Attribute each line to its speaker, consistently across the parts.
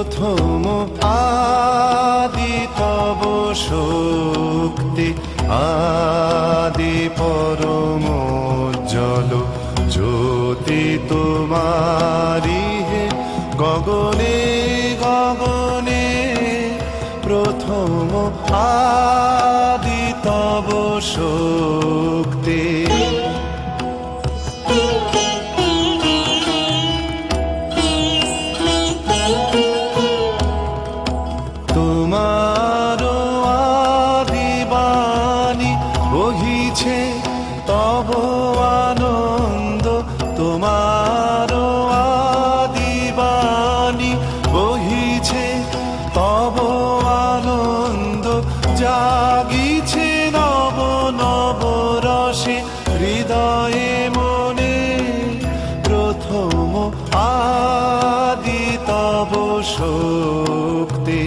Speaker 1: প্রথম আদি তব শক্তি, আদি পরম জল জ্যোতি তোমারি হে। গগনে গগনে প্রথম আদি তব শক্তি। তোমার আদি বাণী বহিছে তব আনন্দ, তোমার আদি বাণী বহিছে তব আনন্দ। জাগিছে নব নব রসে হৃদয়ে মনে, প্রথম আদি তব শক্তি।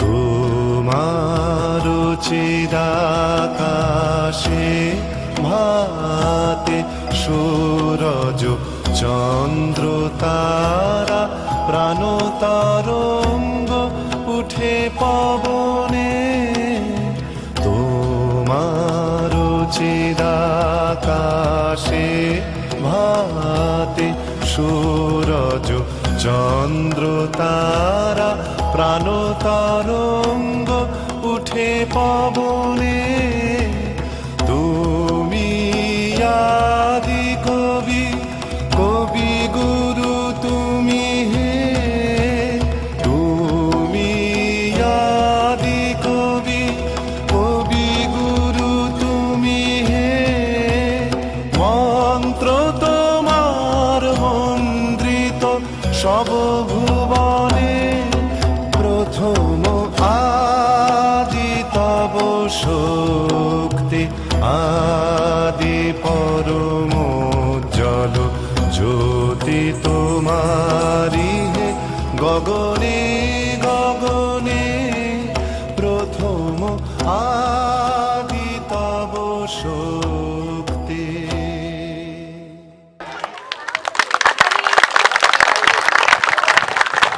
Speaker 1: তোমার চিদাকাশে ভাতে সূরজ চন্দ্র তারা, প্রাণ তরঙ্গ উঠে পবনে। তোমার চিদাকাশে ভাতে সূরজ চন্দ্র তারা, প্রাণ তরঙ্গ উঠে পবনে। তুমি আদি কবি, কবি গুরু তুমি হে। তুমি আদি কবি, কবি গুরু তুমি হে। মন্ত্র তোমার মন্ত্রিত সব ভুবনে, প্রথম আদি তব শক্তি, আদি পরম জল জ্যোতি তোমারি হে। গগনে গগনে প্রথম আদি তব শক্তি।